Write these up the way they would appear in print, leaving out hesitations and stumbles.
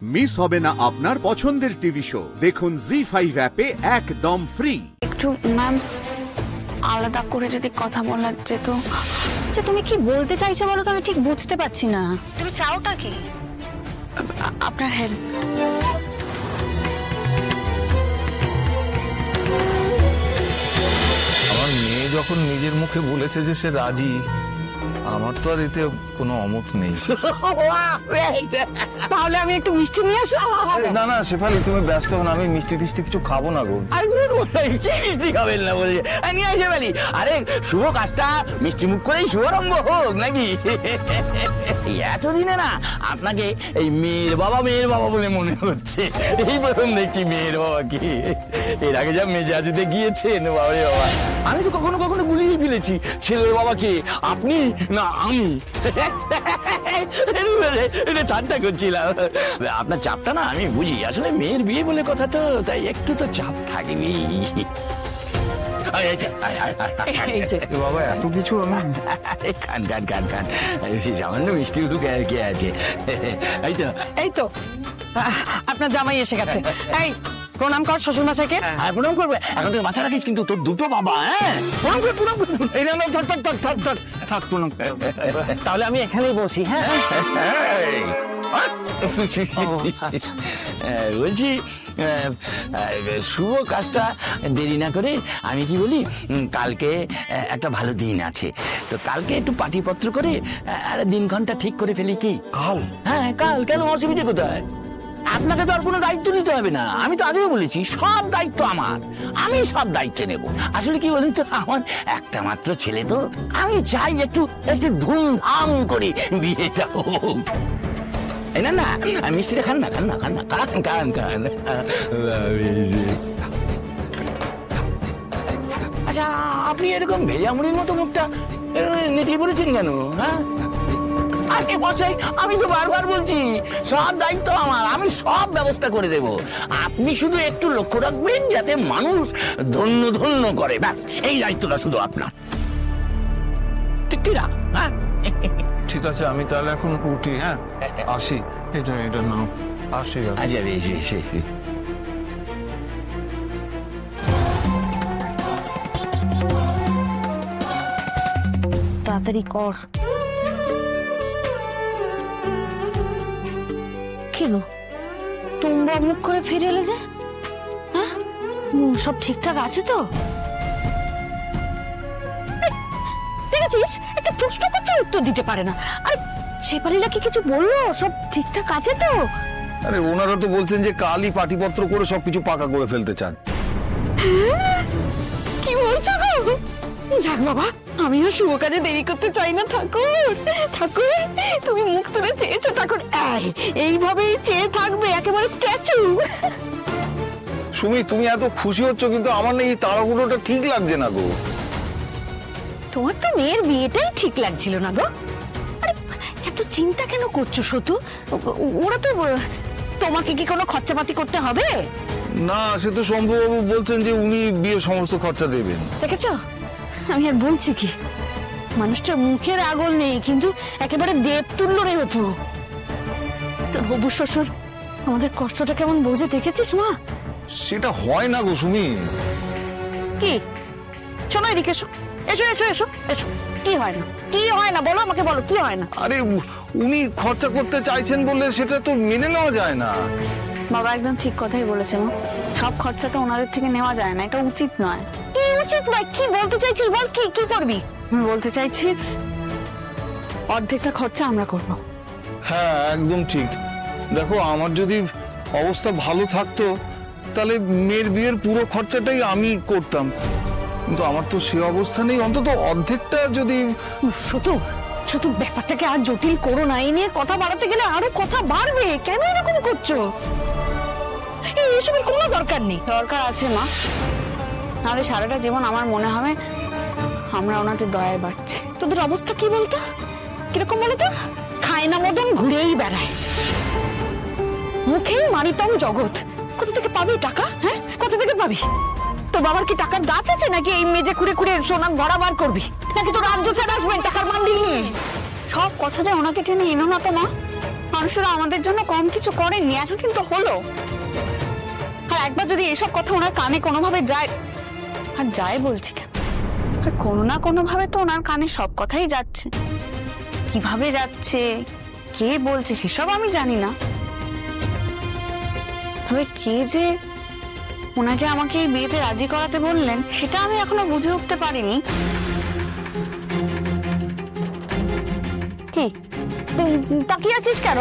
Miss হবে না আপনার পছন্দের টিভি শো। দেখুন জি5 অ্যাপে একদম ফ্রি। একটু ম্যাম আলাদা করে যদি কথা বলা যেত। আচ্ছা তুমি কি বলতে চাইছো বলো তো, আমি ঠিক বুঝতে পারছি না। তুমি চাওটা কি? আপনার হেল্প। আমার মেয়ে যখন নিজের মুখে বলেছে যে সে রাজি, আমার তো আর এতে কোনো অমত নেই। তাহলে আমি একটু মিষ্টি নিয়ে আসলাম। না না শেফালি, তুমি ব্যস্ত হো না, আমি মিষ্টি টিষ্টি কিছু খাবো না গো। আরে মিষ্টি খাবেন না বলে নিয়ে আসে ফেলি। আরে শুভ কাজটা মিষ্টি মুখ করেই শুভারম্ভ হোক নাকি? এতদিনে না আপনাকে এই মেয়ের বাবা বলে মনে হচ্ছে। এই প্রথম দেখছি মেয়ের বাবা কি। এর আগে যা মেজাজুতে গিয়েছেন বাবারে বাবা, আমি তো কখনো কখনো গুলিয়ে ফেলেছি ছেলের বাবাকে আপনি না আমি। এটা ঠাট্টা করছিলাম। আপনার চাপটা না আমি বুঝি, আসলে মেয়ের বিয়ে বলে কথা তো, তাই একটু তো চাপ থাকবেই। বাবা এত কিছু খান সামান্য মিষ্টি আর কে আছে। এই তো আপনার জামাই এসে গেছে। এই প্রণাম কর শ্বশুর মশাইকে। আর প্রণাম করবে? এখন তুই মাথা রাখিস কিন্তু, তোর দুটো বাবা। হ্যাঁ প্রণাম কর। এই না থাক প্রণাম। তাহলে আমি এখানেই বসি। হ্যাঁ বলছি শুভ কাজটা দেরি না করে আমি কি বলি, কালকে একটা ভালো দিন আছে, তো কালকে একটু পাটিপত্র করে দিন ঘন্টা ঠিক করে ফেলি কি? কাল? হ্যাঁ কাল। কেন, অসুবিধে কোথায়? আপনাকে তো আর কোনো দায়িত্ব নিতে হবে না। আমি তো আগেও বলেছি সব দায়িত্ব আমার, আমি সব দায়িত্ব নেব। আসলে কি বলি তো, আমার একটা মাত্র ছেলে তো, আমি চাই একটু ধুমধাম করে বিয়েটা হোক। না না মিষ্টিটা খান না খান। আচ্ছা আপনি এরকম ভেজামুড়ির মতো মুখটা নেতিয়ে পড়েছেন কেন? হ্যাঁ আরে বসাই, আমি তো বারবার বলছি সব দায়িত্ব আমার, আমি সব ব্যবস্থা করে দেব। আপনি শুধু একটু লক্ষ্য রাখবেন যাতে মানুষ ধন্য করে, ব্যাস এই দায়িত্বটা শুধু আপনার। ঠিক কি না? হ্যাঁ ঠিক আছে, আমি তাহলে এখন উঠি। হ্যাঁ আসি। এটা নাও, আসি। আচ্ছা বেশ। তাড়াতাড়ি কর। কি গো তোমরা মুখ করে ফিরে এলে যে? হ্যাঁ সব ঠিকঠাক আছে তো? দেখেছিস একটা প্রশ্ন করতে উত্তর দিতে পারে না। আরে শেফালিলা কি কিছু বললো? সব ঠিকঠাক আছে তো? আরে ওনারা তো বলছেন যে কালই পাটিপত্র করে সবকিছু পাকা করে ফেলতে চান। কি বলছো গো? যাক বাবা, আমিও শুভ কাজে দেরি করতে চাই না। ঠাকুর তুমি মুখ তুলে চেয়েছো ঠাকুর, এইভাবেই চেয়ে থাকবে একেবারে স্ট্যাচু। সুমি তুমি এত খুশি হচ্ছ, কিন্তু আমার না এই তাড়াহুড়োটা ঠিক লাগছে না গো। তোমার তো মেয়ের বিয়েটাই ঠিক লাগছিল না গো। আরে এত চিন্তা কেন করছো শতু? ওরা তো, তোমাকে কি কোনো খরচাপাতি করতে হবে? না সে তো শম্ভুবাবু বলছেন যে উনি বিয়ের সমস্ত খরচা দেবেন। দেখেছো, আমি আর বলছি কি, মানুষটার মুখের আগল নেই কিন্তু একেবারে দেবতুল্য রে অপু। তোর হবু শ্বশুর আমাদের কষ্টটা কেমন বোঝে দেখেছিস মা? সেটা হয় না গো সুমি। কি শোনো, এদিকে এসো। কি হয় না বলো আমাকে, বলো কি হয় না? আরে উনি খরচা করতে চাইছেন বলে সেটা তো মেনে নেওয়া যায় না। বাবা একদম ঠিক কথাই বলেছে মা, সব খরচা তো ওনাদের থেকে নেওয়া যায় না, এটা উচিত নয়। কি উচিত নয়? কি বলতে চাইছিস বল, কি করবি? আমি বলতে চাইছি অর্ধেকটা খরচা আমরা করব। হ্যাঁ একদম ঠিক। দেখো আমার যদি অবস্থা ভালো থাকতো তাহলে মেয়ের বিয়ের পুরো খরচাটাই আমি করতাম, কিন্তু আমার তো সে অবস্থা নেই। অন্তত অর্ধেকটা যদি। শুধু ব্যাপারটাকে আর জটিল করো না, এই নিয়ে কথা বাড়াতে গেলে আরো কথা বাড়বে। কেন এরকম করছো? এইসবের কোনো দরকার নেই। দরকার আছে মা, নাহলে সারাটা জীবন আমার মনে হবে আমরা ওনাদের দয়ায় বাড়ছি। তোদের অবস্থা কি বলতো, কিরকম বলতো? খায় না মদন ঘুরেই বেড়ায়, মুখেই মারিতম জগৎ। কোথা থেকে পাবি টাকা? হ্যাঁ কোথা থেকে পাবি? তোর বাবার কি টাকার গাছ আছে নাকি এই মেজে খুঁড়ে সোনা ভরা বার করবি? নাকি তোর রাজ্য ছেড়ে আসবেন টাকার বান্ডিল নিয়ে? সব কথাতে ওনাকে টেনে এনো না তো মা। আর মানুষেরা আমাদের জন্য কম কিছু করেননি, এতদিন তো হলো। আর একবার যদি এসব কথা ওনার কানে কোনোভাবে যায়, আর যায় বলছি কেন, আর কোনো না কোনো ভাবে তো ওনার কানে সব কথাই যাচ্ছে। কিভাবে যাচ্ছে, কে বলছে সেসব আমি জানি না, তবে কে যে ওনাকে আমাকে এই বিয়েতে রাজি করাতে বললেন সেটা আমি এখনো বুঝে উঠতে পারিনি। কি তাকিয়ে আছিস কেন?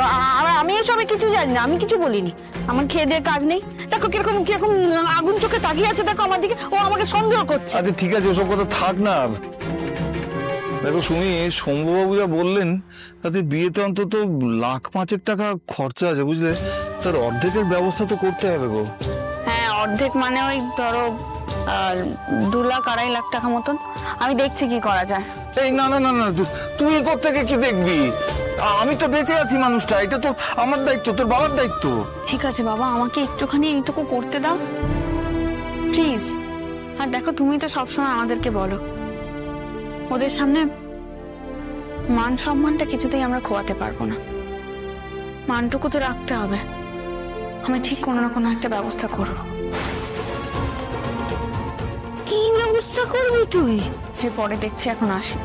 আমি এসবে কিছু জানি না, আমি কিছু বলিনি। আমার খেয়ে দিয়ে কাজ নেই, দেখো কিরকম কিরকম আগুন চোখে তাকিয়ে আছে, দেখো আমার দিকে, ও আমাকে সন্দেহ করছে। আচ্ছা ঠিক আছে, ওসব কথা থাক না। দেখো সুমি, শম্ভুবাবু যা বললেন তাতে বিয়েতে অন্তত 1,05,000 টাকা খরচা আছে, বুঝলে? তার অর্ধেকের ব্যবস্থা তো করতে হবে গো। হ্যাঁ, অর্ধেক মানে ওই ধরো 2,00,000-2,50,000 টাকা মতন। আমি দেখছি কি করা যায়। এই না না না না, তুই কোত্থেকে কি দেখবি? আমি তো বেঁচে আছি, মানুষটা, এটা তো আমার দায়িত্ব, তোর বাবার দায়িত্ব। ঠিক আছে বাবা, আমাকে একটুখানি এইটুকু করতে দাও প্লিজ। আর দেখো, তুমি তো সবসময় আমাদেরকে বলো ওদের সামনে মান সম্মানটা কিছুতেই আমরা খোয়াতে পারবো না, মানটুকু তো রাখতে হবে। আমি ঠিক কোনো না কোনো একটা ব্যবস্থা করবো। কি ব্যবস্থা করবি তুই? এরপরে দেখছি, এখন আসি।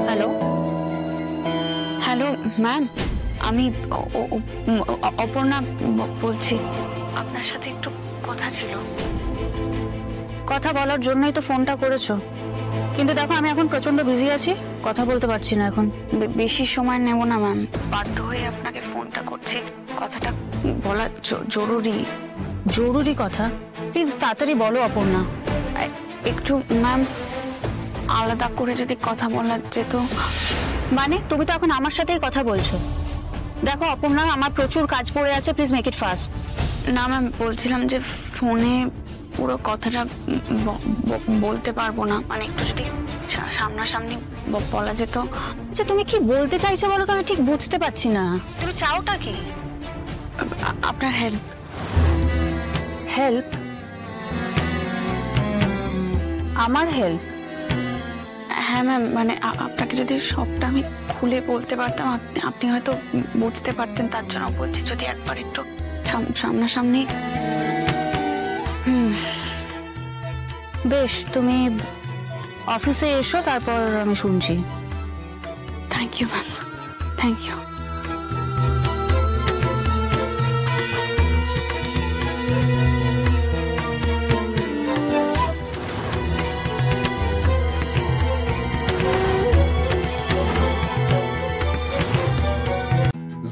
হ্যালো হ্যালো ম্যাম, আমি অপর্ণা বলছি। আপনার সাথে একটু কথা ছিল। কথা বলার জন্যই তো ফোনটা করেছো, কিন্তু দেখো আমি এখন প্রচন্ড বিজি আছি, কথা বলতে পারছি না এখন। বেশি সময় নেব না ম্যাম, বাধ্য হয়ে আপনাকে ফোনটা করছি। কথাটা বলা জরুরি, জরুরি কথা। প্লিজ তাড়াতাড়ি বলো অপর্ণা। একটু ম্যাম আলাদা করে যদি কথা বলা যেত। মানে তুমি তো এখন আমার সাথেই কথা বলছো। দেখো অপর্ণা, আমার প্রচুর কাজ পড়ে আছে, প্লিজ মেক ইট ফাস্ট। না ম্যাম, বলছিলাম যে ফোনে পুরো কথাটা বলতে পারবো না, মানে একটু যদি সামনাসামনি বলা যেত। আচ্ছা তুমি কি বলতে চাইছো বলো তো, আমি ঠিক বুঝতে পারছি না। তুমি চাওটা কি? আপনার হেল্প। হেল্প? আমার হেল্প? হ্যাঁ ম্যাম, মানে আপনাকে যদি সবটা আমি খুলে বলতে পারতাম আপনি হয়তো বুঝতে পারতেন, তার জন্য বলছি যদি একবার একটু সামনাসামনি। বেশ, তুমি অফিসে এসো, তারপর আমি শুনছি। Thank you ma'am, thank you.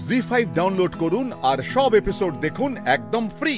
জি5 ডাউনলোড করুন আর সব এপিসোড দেখুন একদম ফ্রি।